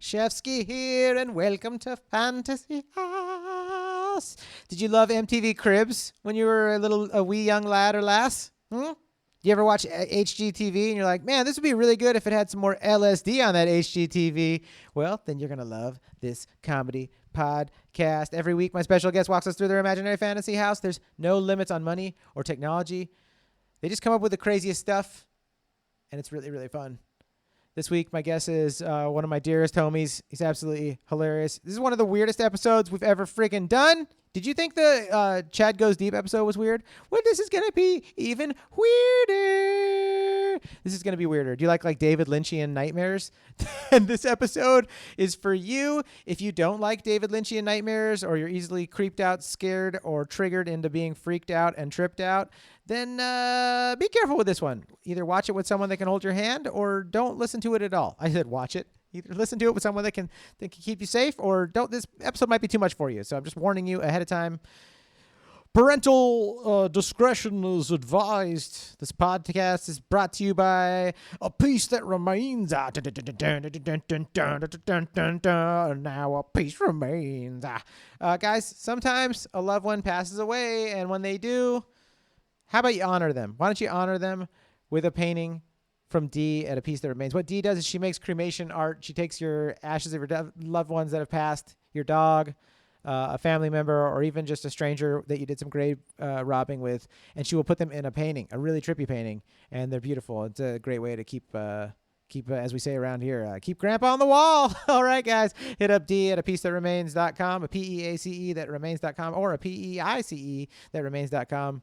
Shefsky here, and welcome to Fantasy House. Did you love MTV Cribs when you were a wee young lad or lass? You ever watch HGTV and you're like, man, this would be really good if it had some more LSD on that HGTV? Well, then you're going to love this comedy podcast. Every week, my special guest walks us through their imaginary fantasy house. There's no limits on money or technology. They just come up with the craziest stuff, and it's really, really fun. This week, my guest is one of my dearest homies. He's absolutely hilarious. This is one of the weirdest episodes we've ever freaking done. Did you think the Chad Goes Deep episode was weird? Well, this is going to be even weirder. This is going to be weirder. Do you like David Lynchian nightmares? And this episode is for you. If you don't like David Lynchian nightmares, or you're easily creeped out, scared, or triggered into being freaked out and tripped out, then be careful with this one. Either watch it with someone that can hold your hand, or don't listen to it at all. I said watch it. Either listen to it with someone that can keep you safe, or don't. This episode might be too much for you. So I'm just warning you ahead of time. Parental discretion is advised. This podcast is brought to you by A Piece That Remains. Now a piece remains. Guys, sometimes a loved one passes away, and when they do, how about you honor them? Why don't you honor them with a painting from Dee at A Piece That Remains? What Dee does is she makes cremation art. She takes your ashes of your loved ones that have passed, your dog, a family member, or even just a stranger that you did some grave robbing with, and she will put them in a painting, a really trippy painting, and they're beautiful. It's a great way to keep as we say around here, keep Grandpa on the wall. All right, guys, hit up Dee at apiecethatremains.com, a PEACE that remains.com, or a PEICE that remains.com.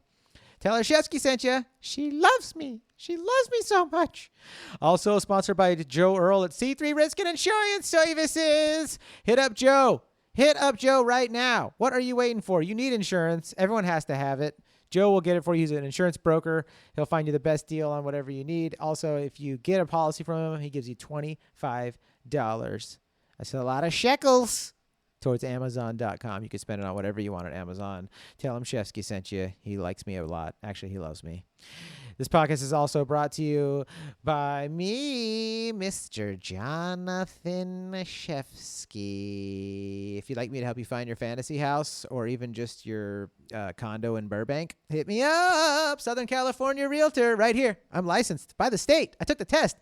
Tell her Shefsky sent you. She loves me. She loves me so much. Also sponsored by Joe Erle at C3 Risk and Insurance Services. Hit up Joe. Hit up Joe right now. What are you waiting for? You need insurance. Everyone has to have it. Joe will get it for you. He's an insurance broker. He'll find you the best deal on whatever you need. Also, if you get a policy from him, he gives you $25. That's a lot of shekels. Towards Amazon.com. You can spend it on whatever you want at Amazon. Tell him Shefsky sent you. He likes me a lot. Actually, he loves me. This podcast is also brought to you by me, Mr. Jonathan Shefsky. If you'd like me to help you find your fantasy house, or even just your condo in Burbank, hit me up. Southern California Realtor, right here. I'm licensed by the state. I took the test.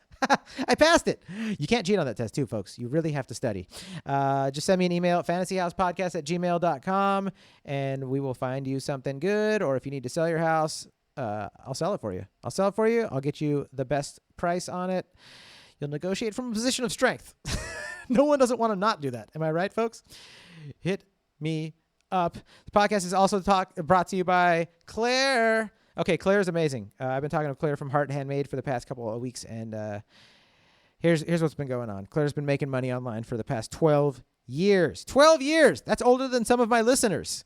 I passed it. You can't cheat on that test too, folks. You really have to study. Just send me an email at fantasyhousepodcast@gmail.com, and we will find you something good. Or if you need to sell your house, I'll sell it for you. I'll get you the best price on it. You'll negotiate from a position of strength. No one doesn't want to not do that. Am I right, folks? Hit me up. The podcast is also brought to you by Claire. Okay, Claire's amazing. I've been talking to Claire from Heart Handmade for the past couple of weeks, and here's what's been going on. Claire's been making money online for the past 12 years. 12 years! That's older than some of my listeners.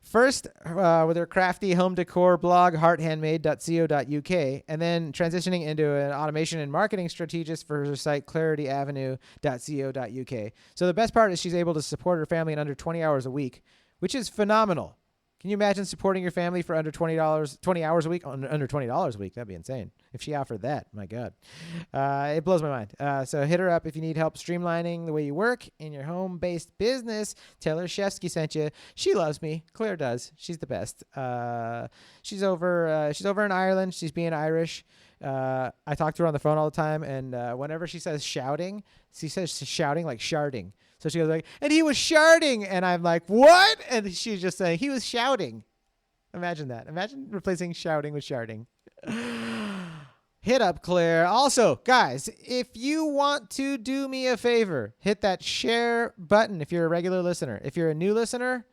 First, with her crafty home decor blog, hearthandmade.co.uk, and then transitioning into an automation and marketing strategist for her site, clarityavenue.co.uk. So the best part is she's able to support her family in under 20 hours a week, which is phenomenal. Can you imagine supporting your family for under $20, 20 hours a week? Under $20 a week? That'd be insane. If she offered that, my God. It blows my mind. So hit her up if you need help streamlining the way you work in your home-based business. Tell her Shefsky sent you. She loves me. Claire does. She's the best. She's over in Ireland. She's being Irish. I talk to her on the phone all the time, and whenever she says shouting, she says shouting like sharding. So she goes like, and he was sharding, and I'm like, what? And she's just saying, he was shouting. Imagine that. Imagine replacing shouting with sharding. Hit up Claire. Also, guys, if you want to do me a favor, hit that share button if you're a regular listener. If you're a new listener,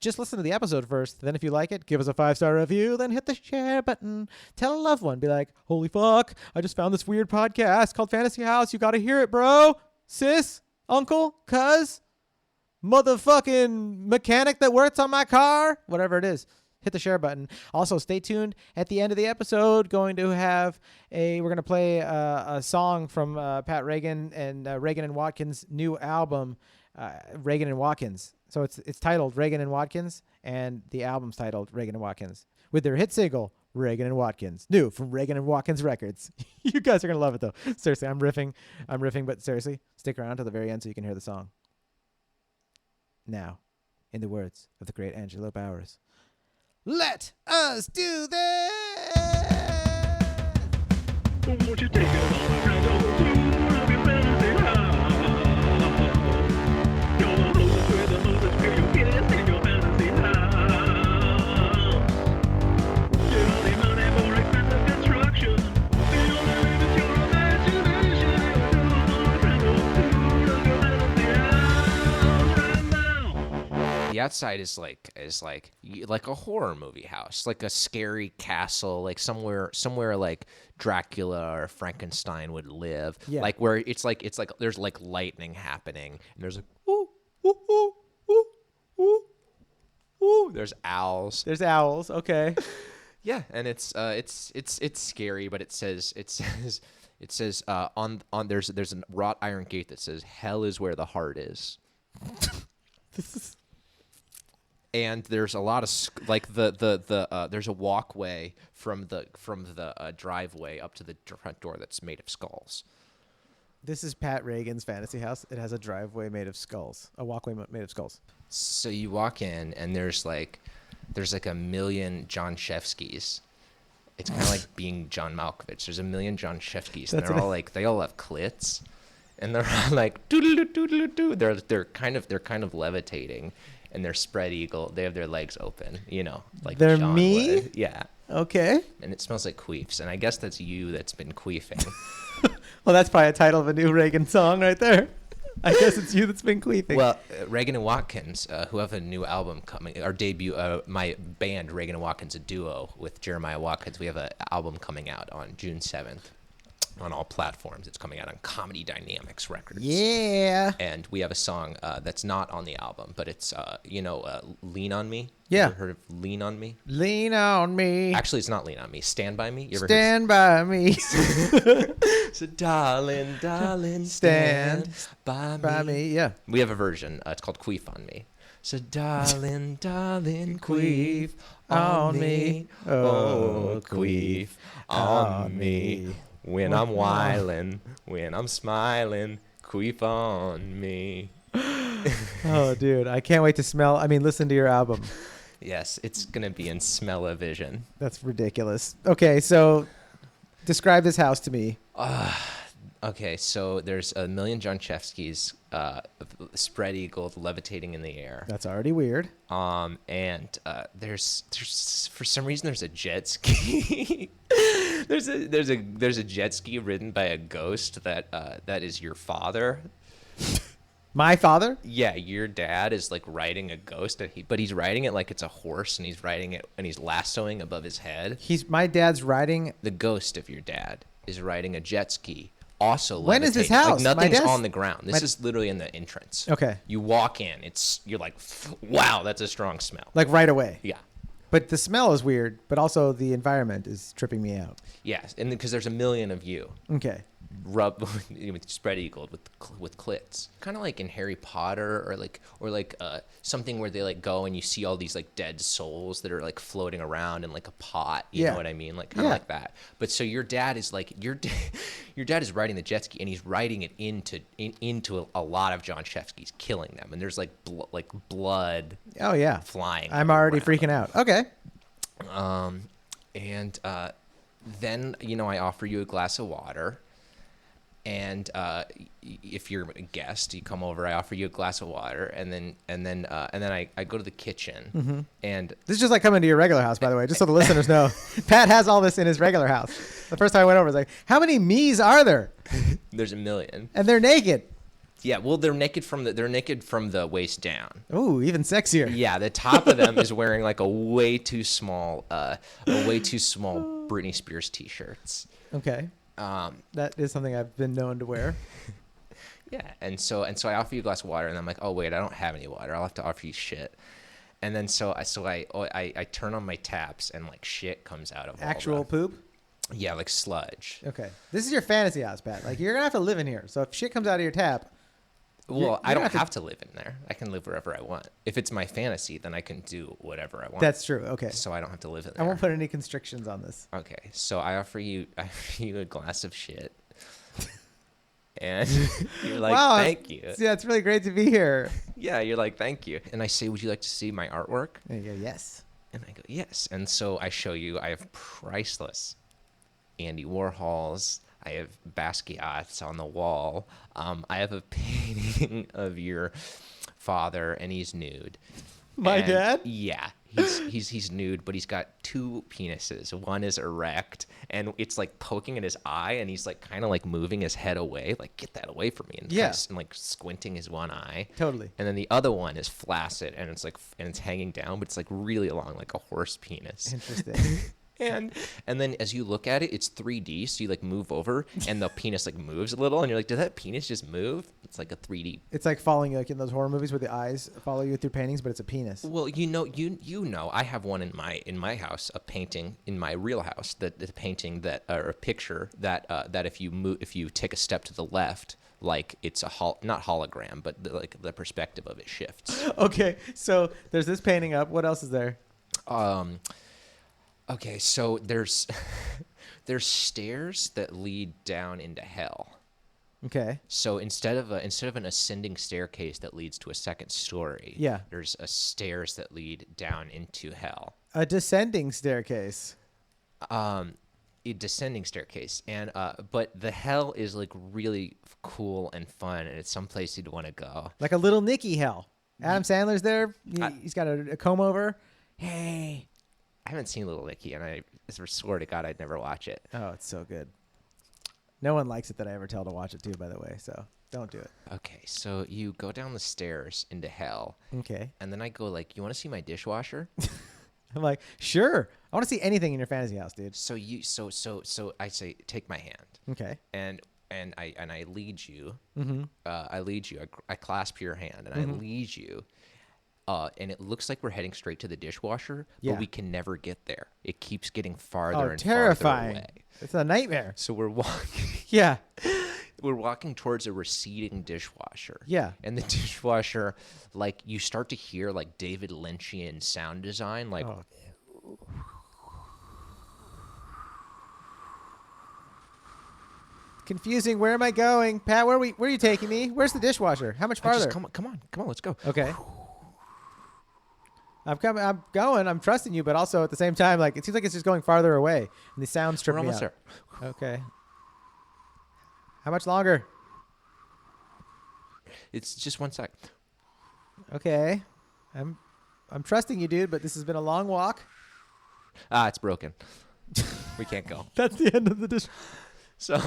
just listen to the episode first. Then if you like it, give us a 5-star review. Then hit the share button. Tell a loved one. Be like, holy fuck, I just found this weird podcast called Fantasy House. You got to hear it, bro. Sis, uncle, cuz, motherfucking mechanic that works on my car. Whatever it is. Hit the share button. Also, stay tuned. At the end of the episode, we're going to play a song from Pat Regan and Regan and Watkins' new album, Regan and Watkins. So it's titled Regan and Watkins, and the album's titled Regan and Watkins, with their hit single, Regan and Watkins. New from Regan and Watkins Records. You guys are going to love it, though. Seriously, I'm riffing, but seriously, stick around to the very end so you can hear the song. Now, in the words of the great Angelo Bowers, let us do this! Won't you take us on a round of the tour of your fantasy house? You're the hostess with the mostest feel your kids in your fantasy house. Your only money for expensive construction. The only limit your imagination. You're on a round of the tour of your fantasy house right now. The outside is like a horror movie house, like a scary castle, like somewhere like Dracula or Frankenstein would live. Yeah. Like where it's like there's like lightning happening, and there's like ooh ooh ooh ooh ooh ooh. There's owls. There's owls. Okay. Yeah, and it's scary, but it says on there's a wrought iron gate that says hell is where the heart is. This is. And there's a lot of there's a walkway from the driveway up to the front door that's made of skulls. This is Pat Regan's fantasy house. It has a driveway made of skulls, a walkway made of skulls. So you walk in and there's like a million Jon Shefskys. It's kind of like being John Malkovich. There's a million Jon Shefskys, and they all have clits, and they're all like doodle doodle doo. They're kind of levitating. And they're spread eagle. They have their legs open, like they're Sean me? would. Yeah. Okay. And it smells like queefs. And I guess that's you that's been queefing. Well, that's probably a title of a new Regan song right there. I guess it's you that's been queefing. Well, Regan and Watkins, who have a new album coming, our debut, my band, Regan and Watkins, a duo with Jeremiah Watkins. We have an album coming out on June 7th. On all platforms. It's coming out on Comedy Dynamics Records. Yeah. And we have a song that's not on the album, but it's, Lean on Me. Yeah. You ever heard of Lean on Me? Lean on me. Actually, it's not Lean on Me. Stand By Me. You ever Stand by me. So, darling, stand by me. Yeah. We have a version. It's called Queef on Me. So, darling, queef on me. Oh, queef on me. When I'm wildin', when I'm smiling, queef on me. Oh, dude. I can't wait to listen to your album. Yes, it's going to be in smell-o-vision. That's ridiculous. Okay, so describe this house to me. Okay, so there's a million Jon Shefskys spread eagled, levitating in the air. That's already weird. And there's for some reason there's a jet ski. there's a jet ski ridden by a ghost that is your father. My father? Yeah, your dad is like riding a ghost, but he's riding it like it's a horse, and he's riding it and he's lassoing above his head. My dad's riding. The ghost of your dad is riding a jet ski. Also, when is this levitating. house? Like nothing's on the ground. This is literally in the entrance. Okay. You walk in, you're like, wow, that's a strong smell. Like right away. Yeah. But the smell is weird, but also the environment is tripping me out. Yes, and because there's a million of you. Okay. Spread eagled with clits, kind of like in Harry Potter, or like something where they like go and you see all these like dead souls that are like floating around in like a pot. You know what I mean? Like kind of like that. But so your dad is like your dad is riding the jet ski, and he's riding it into a lot of Jon Shefskys, killing them, and there's like blood. Oh yeah, flying. I'm already around. Freaking out. Okay. And then I offer you a glass of water. And if you're a guest, you come over. I offer you a glass of water, and then I go to the kitchen. Mm-hmm. And this is just like coming to your regular house, by the way, just so the listeners know. Pat has all this in his regular house. The first time I went over, I was like, "How many me's are there?" There's a million, and they're naked. Yeah, well, they're naked from the waist down. Ooh, even sexier. Yeah, the top of them is wearing like a way too small Britney Spears t-shirts. Okay. That is something I've been known to wear. Yeah, and so I offer you a glass of water, and I'm like, oh wait, I don't have any water. I'll have to offer you shit. And then so I turn on my taps, and like shit comes out of actual poop. Yeah, like sludge. Okay, this is your fantasy house, Pat. Like you're gonna have to live in here. So if shit comes out of your tap, Well, I you don't have to live in there. I can live wherever I want. If it's my fantasy, then I can do whatever I want. That's true. Okay. So I don't have to live in I there. won't put any constrictions on this. Okay, so I offer you a glass of shit. And you're like, Wow. thank you. Yeah, it's really great to be here. Yeah, you're like, thank you. And I say, would you like to see my artwork? And you go, yes. And I go, yes. And so I show you, I have priceless Andy Warhols. I have Basquiat's on the wall. I have a painting of your father, and he's nude. My And dad? Yeah. He's nude, but he's got two penises. One is erect, and it's like poking at his eye, and he's like kind of like moving his head away, like get that away from me, and Yeah. and like squinting his one eye. Totally. And then the other one is flaccid, and it's hanging down, but it's like really long, like a horse penis. Interesting. And then as you look at it, it's 3D, so you like move over, and the penis like moves a little, and you're like, did that penis just move? It's like a 3D. It's like following you, like in those horror movies where the eyes follow you through paintings, but it's a penis. Well, you know, I have one in my house, a painting in my real house, that the painting that or a picture that if you take a step to the left, like it's not hologram, but like the perspective of it shifts. Okay, so there's this painting up. What else is there? Okay, so there's stairs that lead down into hell. Okay. So instead of an ascending staircase that leads to a second story, Yeah. there's a stairs that lead down into hell. A descending staircase. A descending staircase, and but the hell is like really cool and fun, and it's someplace you'd want to go. Like a little Nicky hell. Adam Sandler's there. He's got a comb over. Hey. I haven't seen Little Nicky, and I swear to God I'd never watch it. Oh, it's so good. No one likes it that I ever tell to watch it too, by the way, so don't do it. Okay, so you go down the stairs into hell, Okay. and then I go like, you want to see my dishwasher? I'm like, sure. I want to see anything in your fantasy house, dude. So I say, take my hand, Okay. and I lead you. Mm-hmm. I lead you. I clasp your hand, and I lead you. And it looks like we're heading straight to the dishwasher, Yeah. but we can never get there. It keeps getting farther and terrifying. farther away. It's a nightmare. So we're walking. Yeah. We're walking towards a receding dishwasher. Yeah. And the dishwasher, like, you start to hear like David Lynchian sound design, like. Oh. Confusing. Where am I going, Pat? Where are you taking me? Where's the dishwasher? How much farther? Come on, let's go. Okay. I'm coming. I'm going. I'm trusting you, but also at the same time, like it seems like it's just going farther away, and the sounds trip We're me almost out. there. Okay. How much longer? It's just 1 sec. Okay. I'm trusting you, dude, but this has been a long walk. It's broken. We can't go. That's the end of the dish. So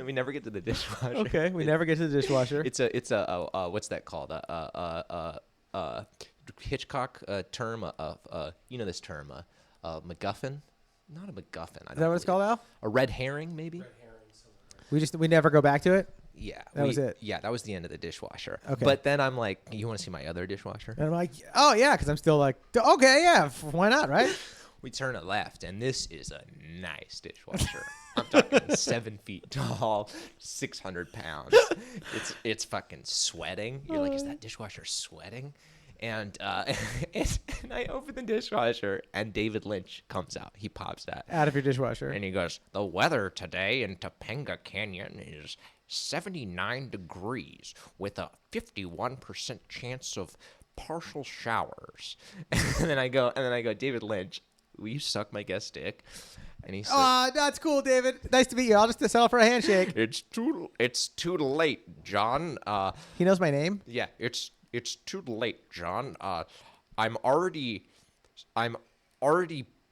we never get to the dishwasher. Okay, we never get to the dishwasher. It's a what's that called? Hitchcock term of you know this term MacGuffin, not a MacGuffin. I don't Is that what it's called, Al? A red herring, maybe. We never go back to it. Yeah, That was it. Yeah, that was the end of the dishwasher. Okay. But then I'm like, you want to see my other dishwasher? And I'm like, oh yeah, because I'm still like, okay, yeah, why not, right? We turn it left, and this is a nice dishwasher. I'm talking 7 feet tall, 600 pounds. It's fucking sweating. You're like, is that dishwasher sweating? And I open the dishwasher, and David Lynch comes out. He pops Out of your dishwasher. and he goes, the weather today in Topanga Canyon is 79 degrees with a 51% chance of partial showers. And then I go, David Lynch, will you suck my guest dick? And he said, That's cool, David. Nice to meet you. I'll just settle for a handshake. it's too late, John. He knows my name. Yeah, it's too late, John. I'm already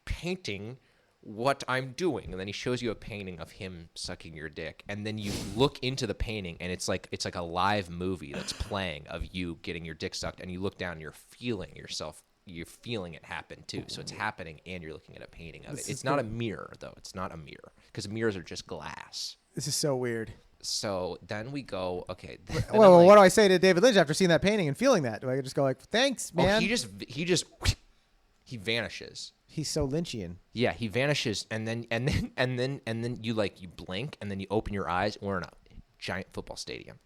painting what I'm doing. And then he shows you a painting of him sucking your dick. And then you look into the painting, and it's like a live movie that's playing of you getting your dick sucked. And you look down, and you're feeling yourself. You're feeling it happen too. So it's happening, and you're looking at a painting of it. It's not a mirror, though. It's not a mirror, because mirrors are just glass. This is so weird. So then we go, okay. Well, what do I say to David Lynch after seeing that painting and feeling that? Do I just go like, thanks, man? He vanishes. He's so Lynchian. Yeah, he vanishes, and then you blink, and then you open your eyes, and we're in a giant football stadium.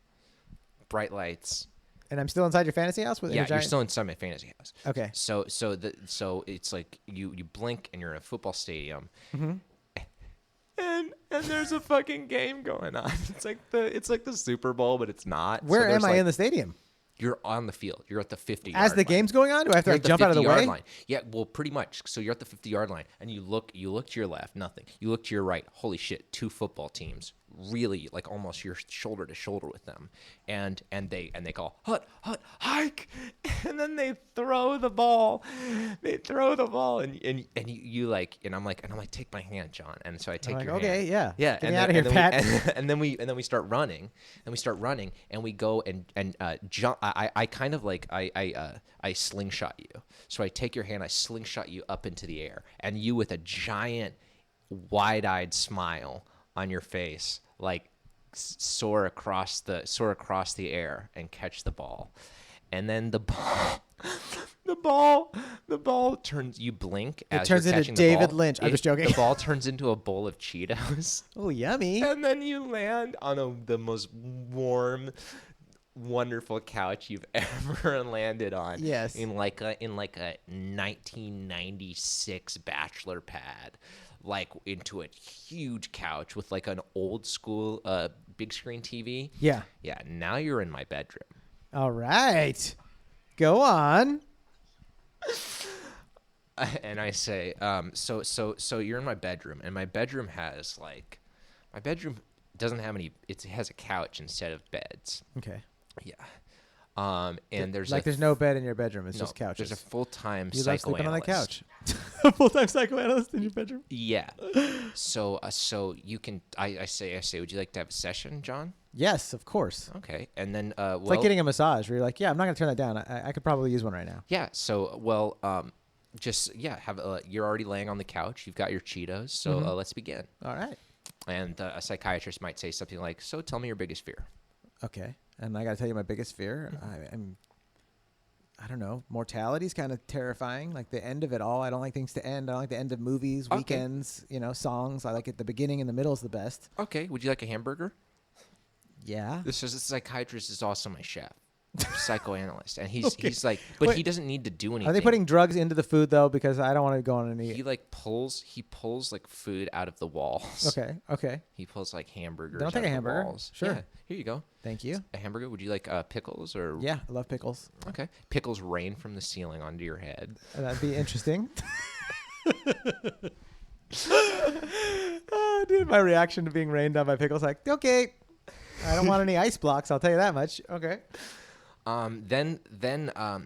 bright lights. And I'm still inside your fantasy house with Yeah, you're still inside my fantasy house. Okay. So it's like you blink and you're in a football stadium, and there's a fucking game going on. It's like the Super Bowl, but it's not. Where am I in the stadium? You're on the field. You're at the 50 As the game's going on? Do I have to like, jump out of the way? Line. Yeah, well, pretty much. So you're at the 50-yard line, and you look to your left, nothing. You look to your right, holy shit, 2 football teams, really like almost you're shoulder to shoulder with them, and they call hut hike, and then they throw the ball, and you like, and I'm like take my hand, John, and so I take your hand. Okay, yeah, get me out of here, Pat. And then we start running, and we go and jump. I kind of like I slingshot you. So I take your hand, I slingshot you up into the air, and you with a giant, wide-eyed smile on your face, like soar across the air and catch the ball, and then the ball turns. You blink. It turns into David Lynch. I'm just joking. The ball turns into a bowl of Cheetos. Oh, yummy! And then you land on the most warm, wonderful couch you've ever landed on. Yes. In like a 1996 bachelor pad, like into a huge couch with like an old school big screen TV. Yeah. Yeah. Now you're in my bedroom. All right. Go on. And I say, so you're in my bedroom, and my bedroom doesn't have any. It has a couch instead of beds. Okay. Yeah. And there's no bed in your bedroom. It's just couches. There's a full-time You psychoanalyst. love sleeping on the couch. A full-time psychoanalyst in your bedroom? Yeah. So you can. I say, would you like to have a session, John? Yes, of course. Okay. And then, It's like getting a massage where you're like, yeah, I'm not going to turn that down. I could probably use one right now. Yeah. So, you're already laying on the couch. You've got your Cheetos. So let's begin. All right. And a psychiatrist might say something like, so tell me your biggest fear. Okay. And I got to tell you my biggest fear. I don't know. Mortality's kind of terrifying. Like the end of it all. I don't like things to end. I don't like the end of movies, weekends, songs. I like it. The beginning and the middle is the best. Okay. Would you like a hamburger? Yeah. This psychiatrist is also my chef. Psychoanalyst, and he's like, but Wait, he doesn't need to do anything. Are they putting drugs into the food though? Because I don't want to go on any. He pulls like food out of the walls. Okay. He pulls like hamburgers. Then I'll take a hamburger. Walls. Sure. Yeah, here you go. Thank you. A hamburger. Would you like pickles or? Yeah, I love pickles. Okay. Pickles rain from the ceiling onto your head. That'd be interesting. Oh, dude, my reaction to being rained on by pickles, like, okay, I don't want any ice blocks. I'll tell you that much. Okay. Then I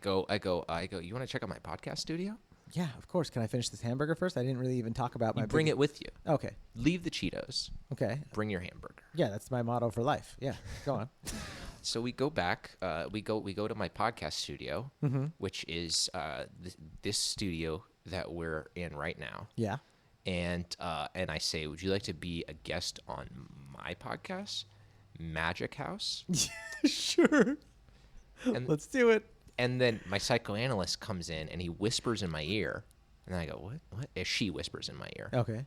go. You want to check out my podcast studio? Yeah, of course. Can I finish this hamburger first? I didn't really even talk about my. Bring it with you. Okay. Leave the Cheetos. Okay. Bring your hamburger. Yeah, that's my motto for life. Yeah, go on. So we go back. We go to my podcast studio, which is this studio that we're in right now. Yeah. And I say, would you like to be a guest on my podcast, Magic House? Sure. And let's do it. And then my psychoanalyst comes in and he whispers in my ear, and then I go, what? She whispers in my ear. Okay.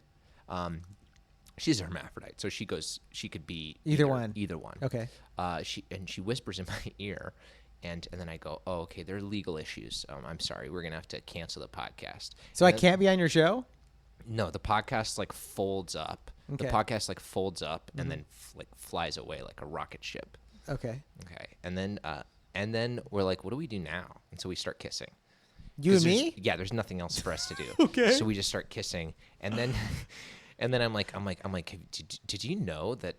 She's a hermaphrodite, so she could be either one. Either one. Okay. She whispers in my ear, and then I go, oh, okay, there are legal issues. I'm sorry, we're gonna have to cancel the podcast. So I can't be on your show? No, the podcast folds up. Okay. The podcast folds up and then flies away like a rocket ship. Okay. Okay. And then we're like, what do we do now? And so we start kissing. You and me? Yeah, there's nothing else for us to do. Okay. So we just start kissing, and then I'm like, did you know that?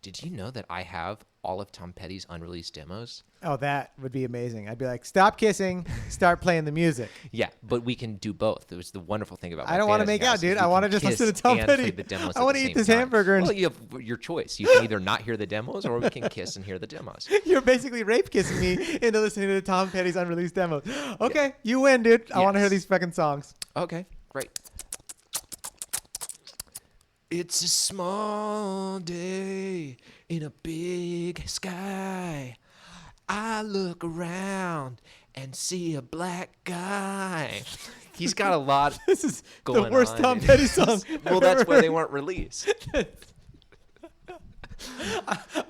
Did you know that I have all of Tom Petty's unreleased demos? Oh, that would be amazing. I'd be like, stop kissing, start playing the music. Yeah, but we can do both. It was the wonderful thing about. I don't want to make out, dude. I want to just listen to Tom Petty. I want to eat this hamburger. Well, you have your choice. You can either not hear the demos, or we can kiss and hear the demos. You're basically rape kissing me into listening to Tom Petty's unreleased demos. Okay, you win, dude. I want to hear these fucking songs. Okay, great. It's a small day in a big sky. I look around and see a black guy. He's got a lot This is going the worst on Tom Petty song. Well, that's why they weren't released.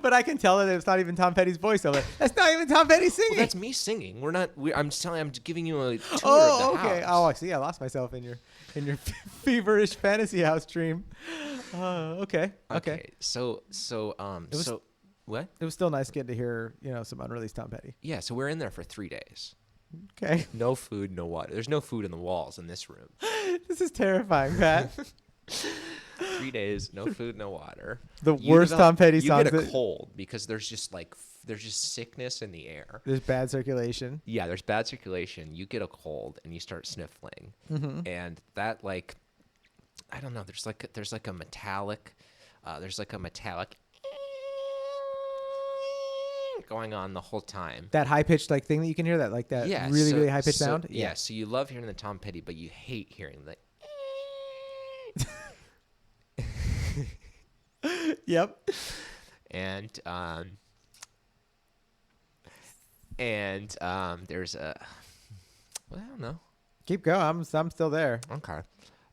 But I can tell that it's not even Tom Petty's voiceover. That's not even Tom Petty singing. Well, that's me singing. We're not. I'm just telling. I'm giving you a tour Oh, of the okay. house. Oh, I see. I lost myself in your feverish fantasy house dream. Okay. So what? It was still nice getting to hear, some unreleased Tom Petty. Yeah. So we're in there for 3 days. Okay. No food, no water. There's no food in the walls in this room. This is terrifying, Pat. 3 days, no food, no water. The worst Tom Petty songs. You get a cold because there's just sickness in the air. There's bad circulation. Yeah, there's bad circulation. You get a cold and you start sniffling, and that I don't know. There's like a metallic going on the whole time. That high pitched thing that you can hear, that really high pitched sound. Yeah. So you love hearing the Tom Petty, but you hate hearing the. Yep. And there's a. Well, I don't know. Keep going. I'm still there. Okay.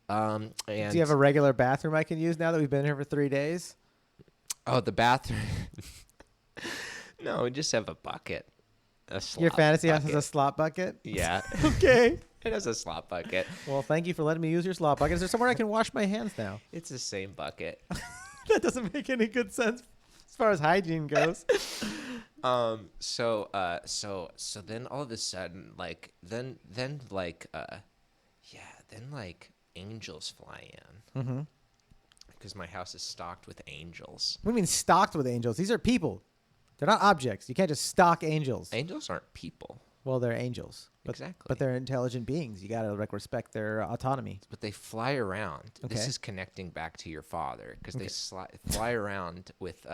And do you have a regular bathroom I can use now that we've been here for 3 days? Oh, the bathroom. No, we just have a bucket. Your fantasy house has a slop bucket? Yeah. Okay. It has a slop bucket. Well, thank you for letting me use your slop bucket. Is there somewhere I can wash my hands now? It's the same bucket. That doesn't make any good sense as far as hygiene goes. So then all of a sudden, then angels fly in. Mm-hmm. Because my house is stocked with angels. What do you mean stocked with angels? These are people. They're not objects. You can't just stock angels. Angels aren't people. Well, they're angels. Exactly. But they're intelligent beings. You got to respect their autonomy. But they fly around. Okay. This is connecting back to your father because they fly around with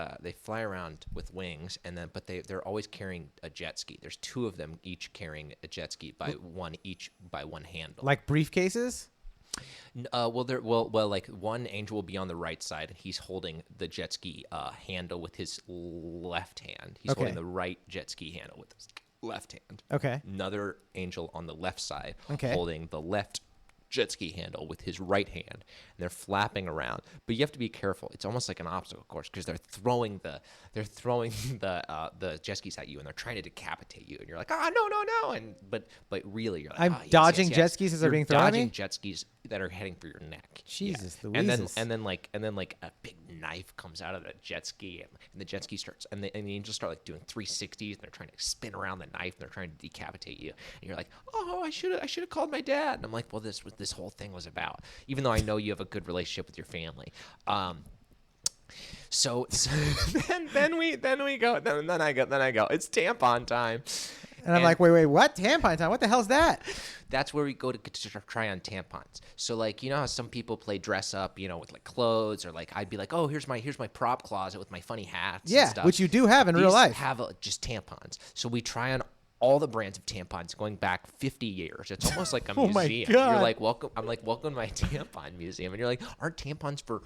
wings, and then they're always carrying a jet ski. There's 2 of them each carrying a jet ski by one handle. Like briefcases? Like one angel will be on the right side, and he's holding the jet ski handle with his left hand. He's holding the right jet ski handle with his left hand. Okay. Another angel on the left side holding the left jet ski handle with his right hand, and they're flapping around. But you have to be careful. It's almost like an obstacle course because they're throwing the jet skis at you, and they're trying to decapitate you, and you're like, no, and but really you're like, I'm dodging jet skis as they're being thrown at me? Dodging jet skis that are heading for your neck. Jesus, yeah. Louises. And then a big knife comes out of the jet ski, and the jet ski starts, and the angels start doing 360s, and they're trying to spin around the knife, and they're trying to decapitate you, and you're like, oh, I should have called my dad. And I'm like, well, this whole thing was about, even though I know you have a good relationship with your family. So then I go. It's tampon time. And I'm like, wait, what? Tampon time? What the hell's that? That's where we go to try on tampons. So you know how some people play dress up, with clothes, or I'd be like, oh, here's my prop closet with my funny hats. Yeah, and stuff. which you do have in real life. Have just tampons. So we try on all the brands of tampons going back 50 years. It's almost like a Oh my museum. God. You're like, welcome. I'm like, welcome to my tampon museum. And you're like, aren't tampons for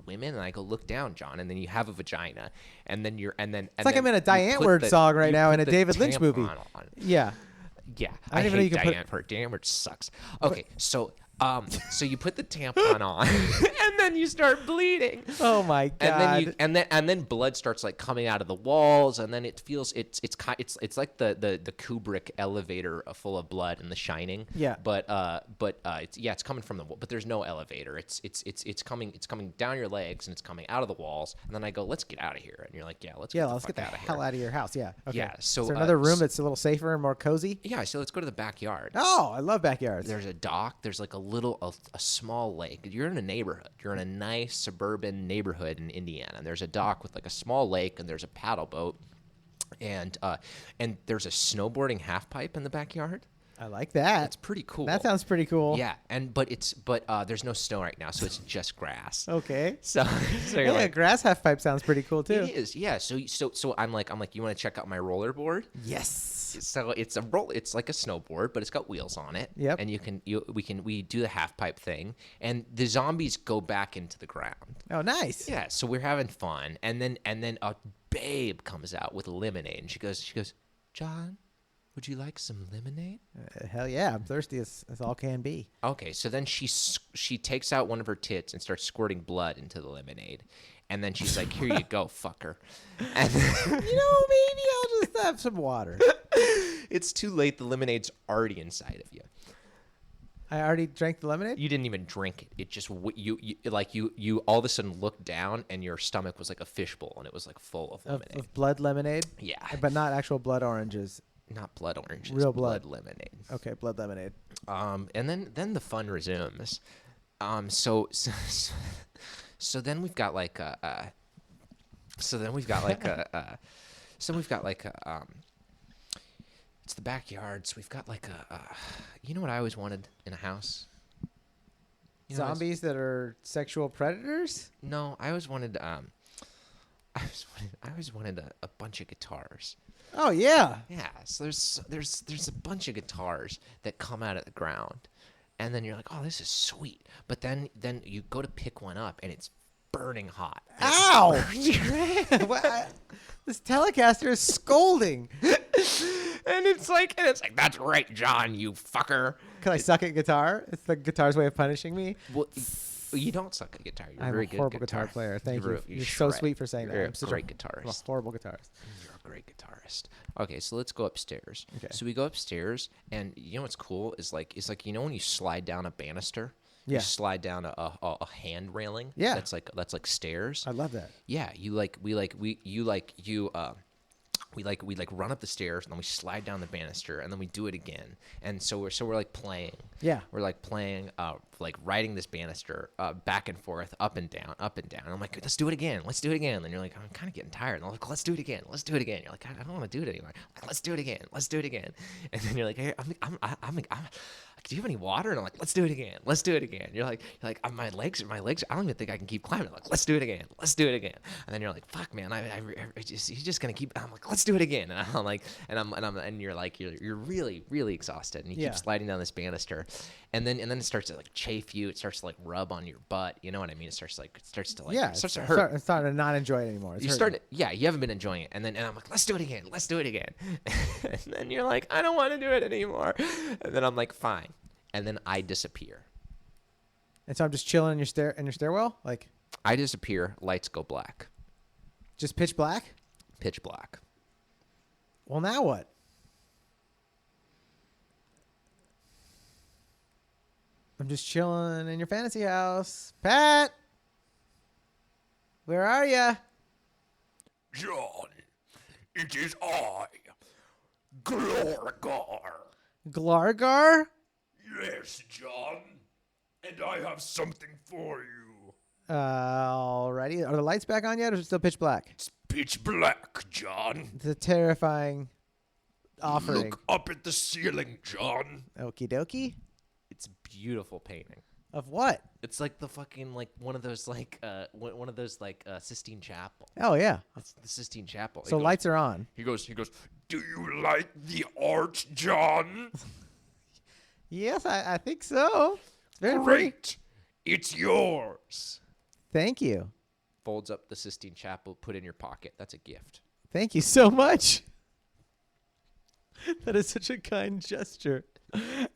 women? And I go, look down, John. And then you have a vagina. And then it's like I'm in a Diane Word song right now in a David Lynch movie. Yeah. Yeah. I hate even know you can Diane Word. Diane Word sucks. Okay. So you put the tampon on, and then you start bleeding. Oh my God! And then blood starts coming out of the walls, and then it feels it's like the Kubrick elevator full of blood in The Shining. Yeah. But it's coming from the wall, but there's no elevator. It's coming down your legs, and it's coming out of the walls. And then I go, let's get out of here. And you're like, let's get the hell out of your house. Yeah. Okay. Yeah. So is there another room that's a little safer and more cozy? Yeah. So let's go to the backyard. Oh, I love backyards. There's a dock. There's a small lake. You're in a neighborhood. You're in a nice suburban neighborhood in Indiana. And there's a dock with a small lake, and there's a paddle boat, and there's a snowboarding half pipe in the backyard. I like that. It's pretty cool. That sounds pretty cool. Yeah, but there's no snow right now, so it's just grass. Okay. So you're a grass half pipe sounds pretty cool too. It is. Yeah. So I'm like, you want to check out my rollerboard? Yes. So it's like a snowboard, but it's got wheels on it. Yep. And we do the half pipe thing, and the zombies go back into the ground. Oh, nice. Yeah. So we're having fun, and then a babe comes out with lemonade, and she goes, John, would you like some lemonade? Hell yeah, I'm thirsty as all can be. Okay, so then she takes out one of her tits and starts squirting blood into the lemonade, And then she's like, "Here you go, fucker." And Maybe I'll just have some water. it's too late. The lemonade's already inside of you. I already drank the lemonade. You didn't even drink it. It just you all of a sudden looked down and your stomach was like a fishbowl and it was like full of lemonade. Of blood lemonade. Yeah, But not actual blood oranges. not blood oranges. Real blood. lemonade. Okay, blood lemonade. And then the fun resumes. So then we've got like a. It's the backyard, so we've got like you know what I always wanted in a house? You know what I Zombies that are sexual predators? No, I always wanted I always wanted a bunch of guitars. Oh yeah. Yeah, so there's a bunch of guitars that come out of the ground, and then you're like, oh, this is sweet. But then you go to pick one up, and it's burning hot. Ow! This Telecaster is scolding. And it's like, that's right, John, you fucker. Can I suck at guitar? It's the guitar's way of punishing me. Well, you don't suck at guitar. You're I'm a very a good horrible guitar player. Thank you. You're so sweet for saying that. You're I'm a such great I'm a guitarist. horrible guitarist. You're a great guitarist. Okay, so let's go upstairs. Okay. So we go upstairs, and you know what's cool is like you know when you slide down a banister. Yeah. You slide down a hand railing. Yeah. That's like stairs. I love that. Yeah. We run up the stairs and then we slide down the banister and then we do it again. And so we're like playing. Yeah. We're like playing, like riding this banister back and forth, up and down, up and down. And I'm like, let's do it again. Let's do it again. And you're like, I'm kind of getting tired. And I'm like, let's do it again. Let's do it again. You're like, I don't want to do it anymore. I'm like, let's do it again. Let's do it again. And then you're like, hey, do you have any water? And I'm like, let's do it again. Let's do it again. You're like, my legs. I don't even think I can keep climbing. I'm like, let's do it again. Let's do it again. And then you're like, fuck, man. He's just gonna keep. I'm like, let's do it again. And I'm like, and you're like, you're really, really exhausted. And you keep sliding down this banister, and then it starts to like chafe you. It starts to like rub on your butt. You know what I mean? It starts to hurt. It's starting to not enjoy it anymore. You haven't been enjoying it. And I'm like, let's do it again. Let's do it again. And then you're like, I don't want to do it anymore. And then I'm like, fine. And then I disappear. And so I'm just chilling in your stairwell, like I disappear. Lights go black. just pitch black. Pitch black. Well, now what? I'm just chilling in your fantasy house. Pat, where are ya? John, it is I, Glorgar. Glargar? Yes, John, and I have something for you. Alrighty. Are the lights back on yet, or is it still pitch black? It's pitch black, John. It's a terrifying offering. Look up at the ceiling, John. Okie dokie. It's a beautiful painting. Of what? It's like the fucking like one of those Sistine Chapel. Oh yeah. It's the Sistine Chapel. So lights are on. He goes, do you like the art, John? Yes, I think so. It's very pretty. Great. It's yours. Thank you. Folds up the Sistine Chapel, put in your pocket. That's a gift. Thank you so much. That is such a kind gesture.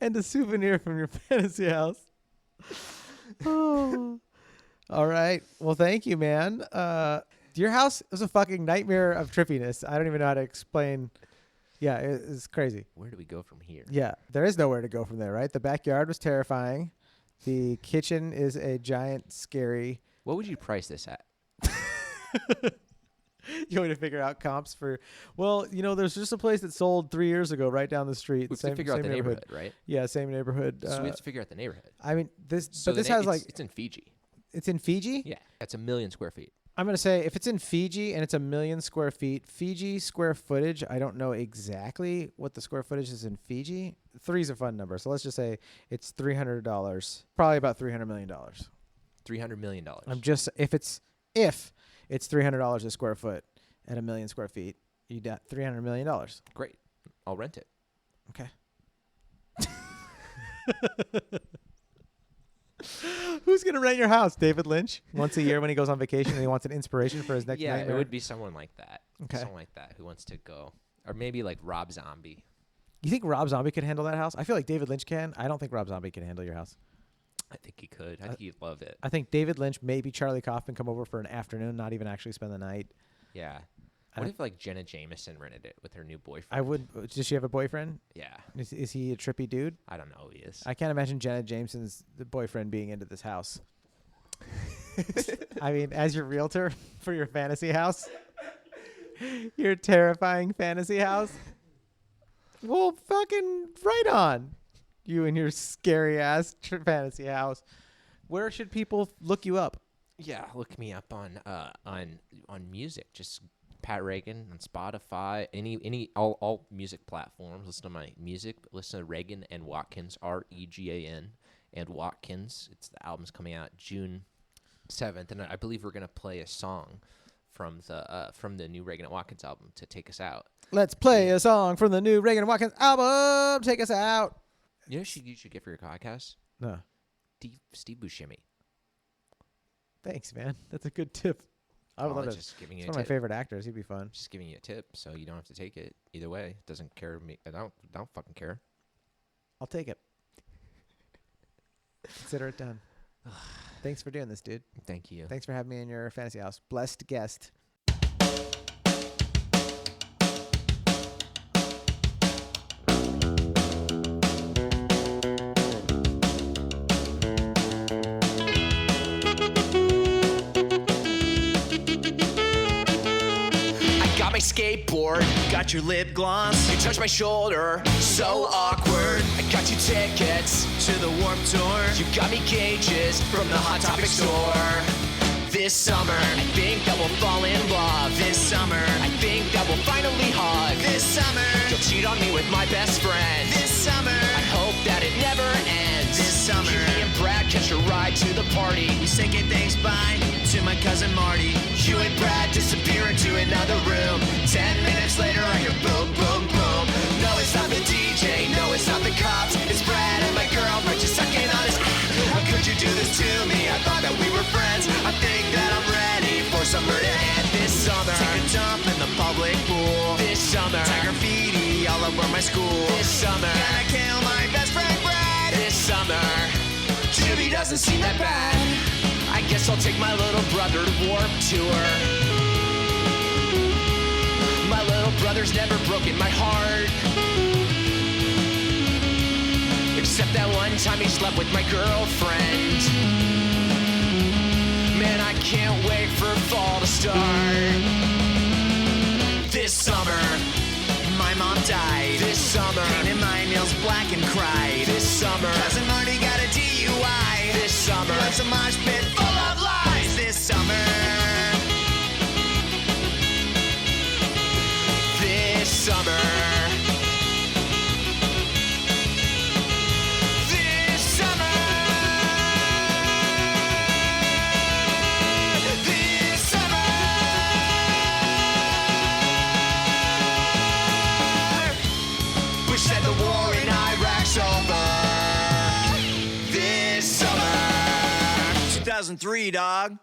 And a souvenir from your fantasy house. Oh. All right. Well, thank you, man. Your house was a fucking nightmare of trippiness. I don't even know how to explain. Yeah, it's crazy. Where do we go from here? Yeah, there is nowhere to go from there, right? The backyard was terrifying. The kitchen is a giant, scary. What would you price this at? You want me to figure out comps for? Well, there's just a place that sold 3 years ago right down the street. We have to figure out the neighborhood, right? Yeah, same neighborhood. So we have to figure out the neighborhood. I mean, this It's in Fiji. It's in Fiji? Yeah, that's 1 million square feet. I'm going to say if it's in Fiji and it's 1 million square feet, Fiji square footage, I don't know exactly what the square footage is in Fiji. 3 is a fun number. So let's just say it's $300, probably about $300 million. $300 million. If it's $300 a square foot at 1 million square feet, you got $300 million. Great. I'll rent it. Okay. Who's going to rent your house? David Lynch? Once a year when he goes on vacation and he wants an inspiration for his next nightmare? It would be someone like that. Okay. Someone like that who wants to go. Or maybe like Rob Zombie. You think Rob Zombie could handle that house? I feel like David Lynch can. I don't think Rob Zombie can handle your house. I think he could. I think he'd love it. I think David Lynch, maybe Charlie Kaufman come over for an afternoon, not even actually spend the night. Yeah. I- What if like Jenna Jameson rented it with her new boyfriend? I would. Does she have a boyfriend? Yeah. Is he a trippy dude? I don't know who he is. I can't imagine Jenna Jameson's the boyfriend being into this house. I mean, as your realtor for your fantasy house, your terrifying fantasy house. Well, fucking right on. You and your scary ass fantasy house. Where should people look you up? Yeah, look me up on music. Just Pat Regan on Spotify, all music platforms. Listen to my music. Listen to Regan and Watkins, Regan and Watkins. The album's coming out June 7th, and I believe we're gonna play a song from the new Regan and Watkins album to take us out. Let's play a song from the new Regan and Watkins album. Take us out. You know, you should get for your podcast No, Steve Buscemi. thanks, man. That's a good tip. I would love it. Just giving you He's a one of my tip. favorite actors. He'd be fun. Just giving you a tip, so you don't have to take it either way. Doesn't care me. I don't fucking care. I'll take it. Consider it done. Thanks for doing this, dude. Thank you. Thanks for having me in your fantasy house. Blessed guest. My skateboard, got your lip gloss. You touch my shoulder, so awkward. I got you tickets to the Warped Tour. You got me gauges from the Hot Topic store. This summer, I think that we'll fall in love. This summer, I think that we'll finally hug. This summer, you'll cheat on me with my best friend. This summer, I hope that it never ends. This summer, me and Brad catch a ride to the party. We say good thanks bye to my cousin Marty. You and Brad disappear into another room. 10 minutes later, I hear boom, boom, boom. No, it's not the DJ. No, it's not the cops. It's Brad and my girlfriend just sucking on his. How could you do this to me? I thought that we were friends. I think that I'm ready for summer to end this summer. Take a dump in the public pool. This summer. Tag graffiti all over my school. This summer. Gonna kill my best friend Brad. This summer. Jimmy doesn't seem that bad. I guess I'll take my little brother to Warped Tour. My little brother's never broken my heart. Except that one time he slept with my girlfriend. Man, I can't wait for fall to start. This summer, my mom died. This summer, painted my nails black and cried. This summer, cousin Marty got a DUI. This summer, life's a mosh pit full of lies. This summer, this summer. Said the war in Iraq's over. This summer, 2003, dog.